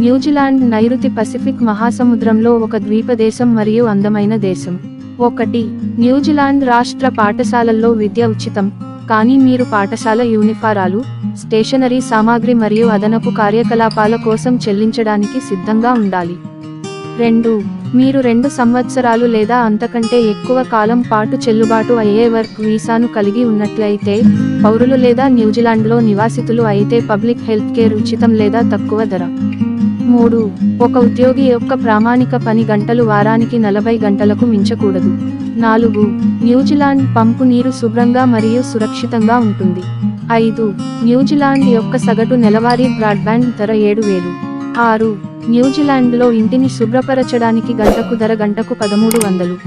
New Zealand నైరుతి Pacific మహాసముద్రంలో ఒక ద్వీపదేశం మరియు అందమైన దేశం. 1. న్యూజిలాండ్ రాష్ట్ర పాఠశాలల్లో విద్య ఉచితం, కానీ మీరు పాఠశాల యూనిఫారాలు, స్టేషనరీ సామాగ్రి మరియు అదనపు కార్యకలాపాల కోసం చెల్లించడానికి సిద్ధంగా ఉండాలి. 2. మీరు 2 సంవత్సరాలు లేదా అంతకంటే ఎక్కువ కాలం పాటు చెల్లుబాటు అయ్యే వర్క్ వీసాను కలిగి ఉన్నట్లయితే, పౌరులు లేదా న్యూజిలాండ్లో నివాసితులు అయితే పబ్లిక్ హెల్త్ కేర్ ఉచితం లేదా తక్కువ ధర. 3. ఒక ఉద్యోగి యొక్క ప్రామాణిక పని గంటలు వారానికి 40 గంటలకు మించకూడదు. 4. న్యూజిలాండ్ పంపు నీరు శుభ్రంగా మరియు సురక్షితంగా ఉంటుంది. 5. న్యూజిలాండ్ యొక్క సగటు నెలవారీ బ్రాడ్బ్యాండ్ ధర 7,000. 6. న్యూజిలాండ్లో ఇంటిని శుభ్రపరచడానికి గంటకు ధర గంటకు 1300.